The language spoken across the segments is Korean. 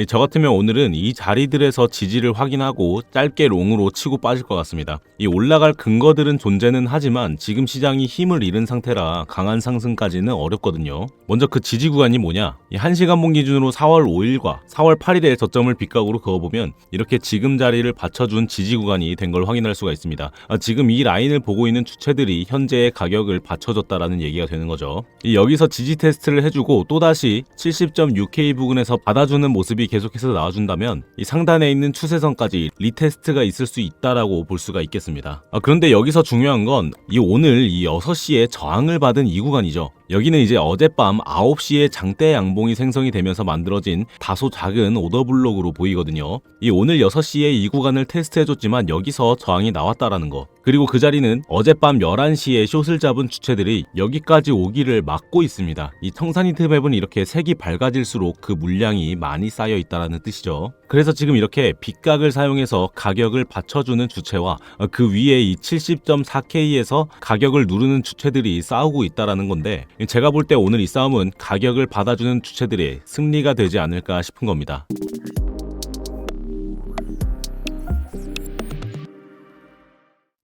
저 같으면 오늘은 이 자리들에서 지지를 확인하고 짧게 롱으로 치고 빠질 것 같습니다. 이 올라갈 근거들은 존재는 하지만 지금 시장이 힘을 잃은 상태라 강한 상승까지는 어렵거든요. 먼저 그 지지 구간이 뭐냐? 이 1시간봉 기준으로 4월 5일과 4월 8일의 저점을 빗각으로 그어보면 이렇게 지금 자리를 받쳐준 지지 구간이 된 걸 확인할 수가 있습니다. 지금 이 라인을 보고 있는 주체들이 현재의 가격을 받쳐줬다라는 얘기가 되는 거죠. 여기서 지지 테스트를 해주고 또다시 70.6K 부근에서 받아주는 모습이 계속해서 나와준다면 이 상단에 있는 추세선까지 리테스트가 있을 수 있다라고 볼 수가 있겠습니다. 그런데 여기서 중요한 건 오늘 이 6시에 저항을 받은 이 구간이죠. 여기는 이제 어젯밤 9시에 장대 양봉이 생성이 되면서 만들어진 다소 작은 오더블록으로 보이거든요. 이 오늘 6시에 이 구간을 테스트해줬지만 여기서 저항이 나왔다라는 거. 그리고 그 자리는 어젯밤 11시에 숏을 잡은 주체들이 여기까지 오기를 막고 있습니다. 이 청산히트맵은 이렇게 색이 밝아질수록 그 물량이 많이 쌓여 있다는 뜻이죠. 그래서 지금 이렇게 빗각을 사용해서 가격을 받쳐주는 주체와 그 위에 이 70.4K에서 가격을 누르는 주체들이 싸우고 있다는 건데, 제가 볼 때 오늘 이 싸움은 가격을 받아주는 주체들의 승리가 되지 않을까 싶은 겁니다.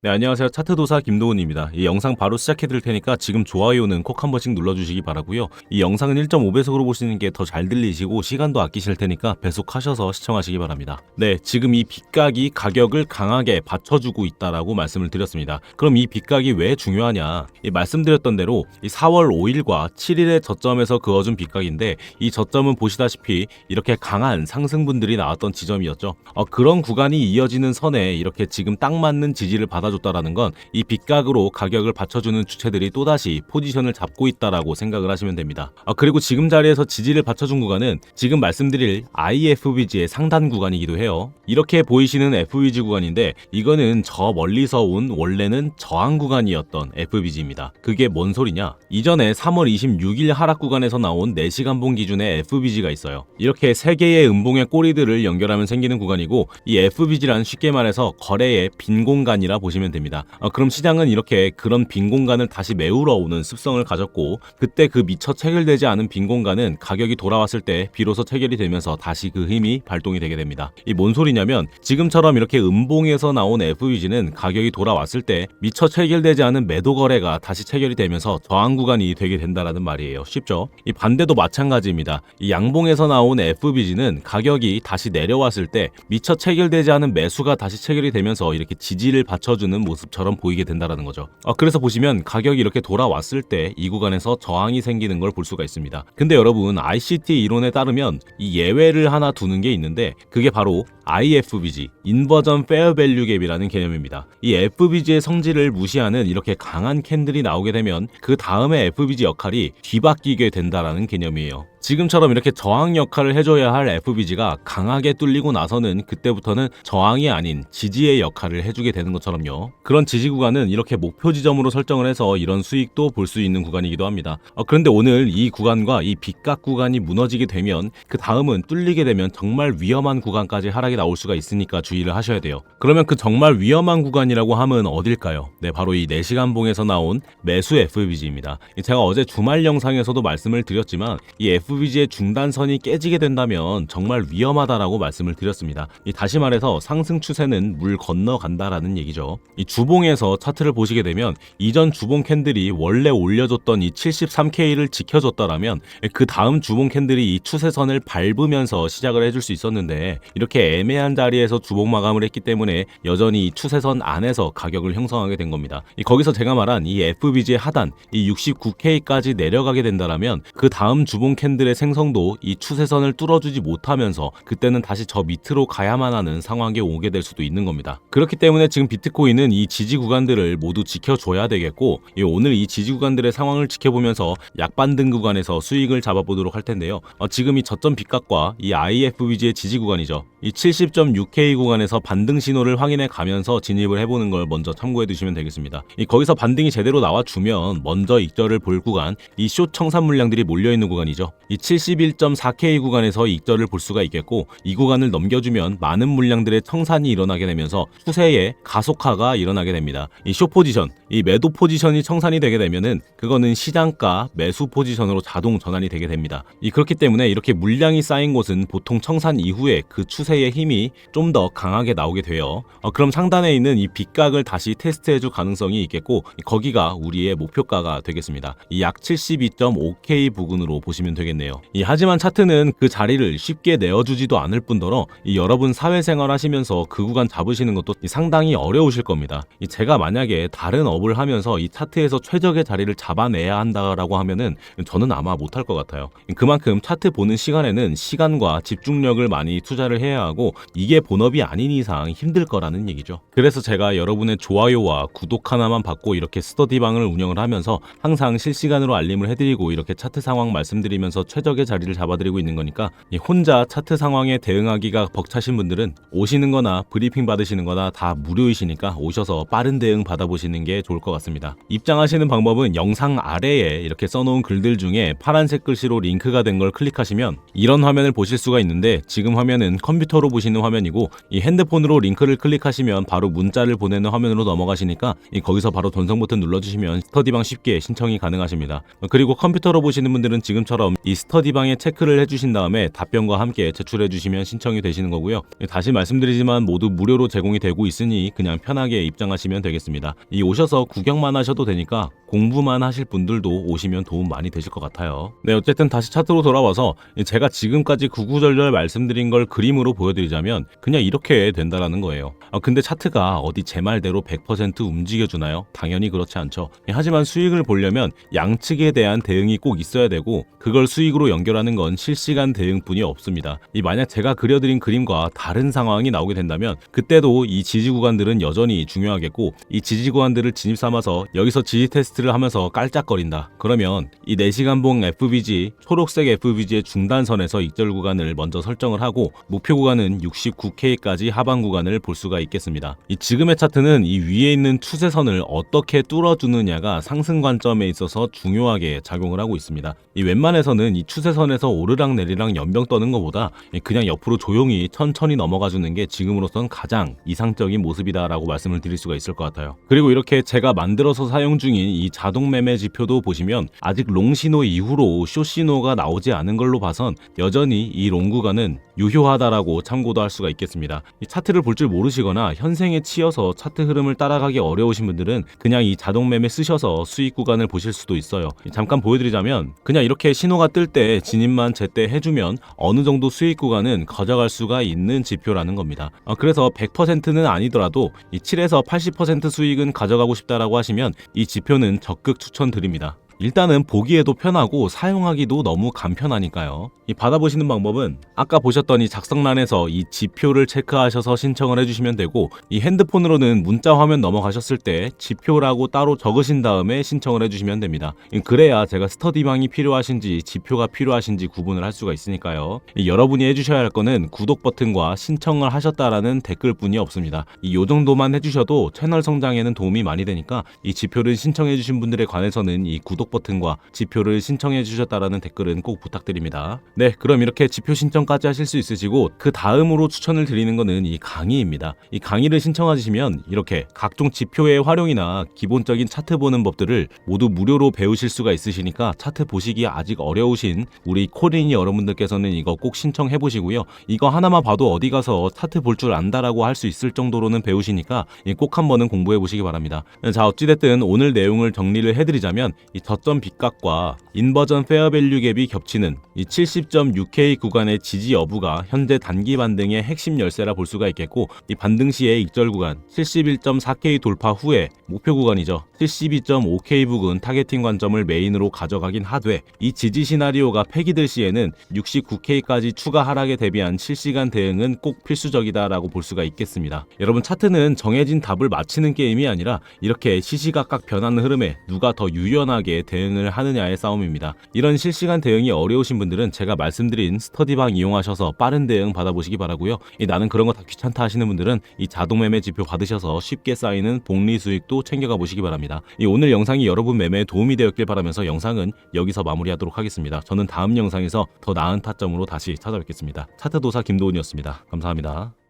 네, 안녕하세요. 차트도사 김도훈입니다. 이 영상 바로 시작해 드릴 테니까 지금 좋아요는 꼭 한 번씩 눌러주시기 바라고요. 이 영상은 1.5배속으로 보시는 게 더 잘 들리시고 시간도 아끼실 테니까 배속하셔서 시청하시기 바랍니다. 네, 지금 이 빗각이 가격을 강하게 받쳐주고 있다라고 말씀을 드렸습니다. 그럼 이 빗각이 왜 중요하냐? 말씀드렸던 대로 이 4월 5일과 7일의 저점에서 그어준 빗각인데, 이 저점은 보시다시피 이렇게 강한 상승분들이 나왔던 지점이었죠. 그런 구간이 이어지는 선에 이렇게 지금 딱 맞는 지지를 받아줬다라는 건 이 빗각으로 가격을 받쳐주는 주체들이 또다시 포지션을 잡고 있다라고 생각을 하시면 됩니다. 그리고 지금 자리에서 지지를 받쳐준 구간은 지금 말씀드릴 IFBG의 상단 구간이기도 해요. 이렇게 보이시는 FBG 구간인데, 이거는 저 멀리서 온 원래는 저항 구간이었던 FBG입니다. 그게 뭔 소리냐? 이전에 3월 26일 하락 구간에서 나온 4시간봉 기준의 FBG가 있어요. 이렇게 3개의 음봉의 꼬리들을 연결하면 생기는 구간이고, 이 FBG란 쉽게 말해서 거래의 빈 공간이라 보시면 됩니다. 그럼 시장은 이렇게 그런 빈 공간을 다시 메우러 오는 습성을 가졌고, 그때 그 미처 체결되지 않은 빈 공간은 가격이 돌아왔을 때 비로소 체결이 되면서 다시 그 힘이 발동이 되게 됩니다. 이 뭔 소리냐면, 지금처럼 이렇게 음봉에서 나온 FBG는 가격이 돌아왔을 때 미처 체결되지 않은 매도 거래가 다시 체결이 되면서 저항 구간이 되게 된다라는 말이에요. 쉽죠? 이 반대도 마찬가지입니다. 이 양봉에서 나온 FBG는 가격이 다시 내려왔을 때 미처 체결되지 않은 매수가 다시 체결이 되면서 이렇게 지지를 받쳐주는 모습처럼 보이게 된다라는 거죠. 그래서 보시면 가격이 이렇게 돌아왔을 때 이 구간에서 저항이 생기는 걸 볼 수가 있습니다. 근데 여러분, ICT 이론에 따르면 이 예외를 하나 두는 게 있는데, 그게 바로 IFBG, 인버전 페어 밸류 갭이라는 개념입니다. 이 FBG의 성질을 무시하는 이렇게 강한 캔들이 나오게 되면 그 다음에 FBG 역할이 뒤바뀌게 된다라는 개념이에요. 지금처럼 이렇게 저항 역할을 해줘야 할 FBG가 강하게 뚫리고 나서는 그때부터는 저항이 아닌 지지의 역할을 해주게 되는 것처럼요. 그런 지지 구간은 이렇게 목표 지점으로 설정을 해서 이런 수익도 볼 수 있는 구간이기도 합니다. 그런데 오늘 이 구간과 이 빗각 구간이 무너지게 되면 그 다음은 뚫리게 되면 정말 위험한 구간까지 하락이 나올 수가 있으니까 주의를 하셔야 돼요. 그러면 그 정말 위험한 구간이라고 하면 어딜까요? 네, 바로 이 4시간봉에서 나온 매수 FBG입니다. 제가 어제 주말 영상에서도 말씀을 드렸지만 이 FBG의 중단선이 깨지게 된다면 정말 위험하다라고 말씀을 드렸습니다. 다시 말해서 상승 추세는 물 건너간다라는 얘기죠. 이 주봉에서 차트를 보시게 되면 이전 주봉 캔들이 원래 올려줬던 이 73K를 지켜줬다라면 그 다음 주봉 캔들이 이 추세선을 밟으면서 시작을 해줄 수 있었는데, 이렇게 애매한 자리에서 주봉 마감을 했기 때문에 여전히 이 추세선 안에서 가격을 형성하게 된 겁니다. 거기서 제가 말한 이 FBG의 하단 이 69K까지 내려가게 된다라면 그 다음 주봉 캔들의 생성도 이 추세선을 뚫어주지 못하면서 그때는 다시 저 밑으로 가야만 하는 상황에 오게 될 수도 있는 겁니다. 그렇기 때문에 지금 비트코인은 이 지지 구간들을 모두 지켜줘야 되겠고, 오늘 이 지지 구간들의 상황을 지켜보면서 약반등 구간에서 수익을 잡아보도록 할 텐데요. 지금 이 저점 빗각과 이 IFBG의 지지 구간이죠. 이 70.6K 구간에서 반등 신호를 확인해 가면서 진입을 해보는 걸 먼저 참고해 두시면 되겠습니다. 거기서 반등이 제대로 나와주면 먼저 익절을 볼 구간, 이 숏 청산 물량들이 몰려있는 구간이죠. 이 71.4K 구간에서 익절을 볼 수가 있겠고, 이 구간을 넘겨주면 많은 물량들의 청산이 일어나게 되면서 추세의 가속화가 일어나게 됩니다. 이 숏 포지션, 이 매도 포지션이 청산이 되게 되면은 그거는 시장가 매수 포지션으로 자동 전환이 되게 됩니다. 그렇기 때문에 이렇게 물량이 쌓인 곳은 보통 청산 이후에 그 추세의 힘이 좀 더 강하게 나오게 돼요. 그럼 상단에 있는 이 빗각을 다시 테스트해줄 가능성이 있겠고, 거기가 우리의 목표가가 되겠습니다. 이 약 72.5K 부근으로 보시면 되겠네요. 하지만 차트는 그 자리를 쉽게 내어주지도 않을 뿐더러 여러분 사회생활 하시면서 그 구간 잡으시는 것도 상당히 어려우실 겁니다. 제가 만약에 다른 업을 하면서 이 차트에서 최적의 자리를 잡아내야 한다라고 하면은 저는 아마 못할 것 같아요. 그만큼 차트 보는 시간에는 시간과 집중력을 많이 투자를 해야 하고, 이게 본업이 아닌 이상 힘들 거라는 얘기죠. 그래서 제가 여러분의 좋아요와 구독 하나만 받고 이렇게 스터디방을 운영을 하면서 항상 실시간으로 알림을 해드리고 이렇게 차트 상황 말씀드리면서 최적의 자리를 잡아드리고 있는 거니까, 혼자 차트 상황에 대응하기가 벅차신 분들은 오시는 거나 브리핑 받으시는 거나 다 무료이시니까 오셔서 빠른 대응 받아보시는 게 좋을 것 같습니다. 입장하시는 방법은 영상 아래에 이렇게 써놓은 글들 중에 파란색 글씨로 링크가 된 걸 클릭하시면 이런 화면을 보실 수가 있는데, 지금 화면은 컴퓨터로 보시는 화면이고, 이 핸드폰으로 링크를 클릭하시면 바로 문자를 보내는 화면으로 넘어가시니까 거기서 바로 전송 버튼 눌러주시면 스터디방 쉽게 신청이 가능하십니다. 그리고 컴퓨터로 보시는 분들은 지금처럼 이 스터디방에 체크를 해주신 다음에 답변과 함께 제출해주시면 신청이 되시는 거고요. 다시 말씀드리지만 모두 무료로 제공이 되고 있으니 그냥 편하게 입장하시면 되겠습니다. 오셔서 구경만 하셔도 되니까 공부만 하실 분들도 오시면 도움 많이 되실 것 같아요. 네, 어쨌든 다시 차트로 돌아와서 제가 지금까지 구구절절 말씀드린 걸 그림으로 보여드리자면 그냥 이렇게 된다라는 거예요. 근데 차트가 어디 제 말대로 100% 움직여주나요? 당연히 그렇지 않죠. 하지만 수익을 보려면 양측에 대한 대응이 꼭 있어야 되고, 그걸 수익으로 연결하는 건 실시간 대응뿐이 없습니다. 만약 제가 그려드린 그림과 다른 상황이 나오게 된다면 그때도 이 지지 구간들은 여전히 중요하겠고, 이 지지 구간들을 진입 삼아서 여기서 지지 테스트를 하면서 깔짝거린다. 그러면 이 4시간봉 FBG, 초록색 FBG의 중단선에서 익절 구간을 먼저 설정을 하고, 목표 구간은 69K까지 하방 구간을 볼 수가 있겠습니다. 지금의 차트는 이 위에 있는 추세선을 어떻게 뚫어주느냐가 상승 관점에 있어서 중요하게 작용을 하고 있습니다. 웬만해서는 이 추세선에서 오르락 내리락 연병 떠는 것보다 그냥 옆으로 조용히 천천히 넘어가 주는 게 지금으로선 가장 이상적인 모습이다라고 말씀을 드릴 수가 있을 것 같아요. 그리고 이렇게 제가 만들어서 사용 중인 이 자동 매매 지표도 보시면 아직 롱 신호 이후로 숏 신호가 나오지 않은 걸로 봐선 여전히 이 롱 구간은 유효하다라고 참고도 할 수가 있겠습니다. 이 차트를 볼 줄 모르시거나 현생에 치여서 차트 흐름을 따라가기 어려우신 분들은 그냥 이 자동 매매 쓰셔서 수익 구간을 보실 수도 있어요. 잠깐 보여드리자면 그냥 이렇게 신호가 뜰 때 진입만 제때 해주면 어느 정도 수익 구간은 가져갈 수가 있는 지표라는 겁니다. 그래서 100%는 아니더라도 이 7에서 80% 수익은 가져가고 싶다라고 하시면 이 지표는 적극 추천드립니다. 일단은 보기에도 편하고 사용하기도 너무 간편하니까요. 받아보시는 방법은 아까 보셨던 이 작성란에서 이 지표를 체크하셔서 신청을 해주시면 되고, 이 핸드폰으로는 문자 화면 넘어가셨을 때 지표라고 따로 적으신 다음에 신청을 해주시면 됩니다. 그래야 제가 스터디방이 필요하신지 지표가 필요하신지 구분을 할 수가 있으니까요. 여러분이 해주셔야 할 거는 구독 버튼과 신청을 하셨다라는 댓글뿐이 없습니다. 요 정도만 해주셔도 채널 성장에는 도움이 많이 되니까 이 지표를 신청해주신 분들에 관해서는 이 구독 버튼과 지표를 신청해 주셨다라는 댓글은 꼭 부탁드립니다. 네, 그럼 이렇게 지표 신청까지 하실 수 있으시고, 그 다음으로 추천을 드리는 거는 이 강의입니다. 이 강의를 신청하시면 이렇게 각종 지표의 활용이나 기본적인 차트 보는 법들을 모두 무료로 배우실 수가 있으시니까 차트 보시기 아직 어려우신 우리 코린이 여러분들께서는 이거 꼭 신청해 보시고요. 이거 하나만 봐도 어디 가서 차트 볼 줄 안다라고 할 수 있을 정도로는 배우시니까 꼭 한번은 공부해 보시기 바랍니다. 자, 어찌됐든 오늘 내용을 정리를 해드리자면 이 저점 빗각과 인버전 페어밸류 갭이 겹치는 이 70.6K 구간의 지지 여부가 현재 단기 반등의 핵심 열쇠라 볼 수가 있겠고, 이 반등 시의 익절 구간 71.4K 돌파 후에 목표 구간이죠. 72.5K 부근 타겟팅 관점을 메인으로 가져가긴 하되, 이 지지 시나리오가 폐기될 시에는 69K까지 추가 하락에 대비한 실시간 대응은 꼭 필수적이다라고 볼 수가 있겠습니다. 여러분, 차트는 정해진 답을 맞히는 게임이 아니라 이렇게 시시각각 변하는 흐름에 누가 더 유연하게 대응을 하느냐의 싸움입니다. 이런 실시간 대응이 어려우신 분들은 제가 말씀드린 스터디방 이용하셔서 빠른 대응 받아보시기 바라고요. 나는 그런 거 다 귀찮다 하시는 분들은 이 자동 매매 지표 받으셔서 쉽게 쌓이는 복리 수익도 챙겨가 보시기 바랍니다. 오늘 영상이 여러분 매매에 도움이 되었길 바라면서 영상은 여기서 마무리하도록 하겠습니다. 저는 다음 영상에서 더 나은 타점으로 다시 찾아뵙겠습니다. 차트도사 김도훈이었습니다. 감사합니다.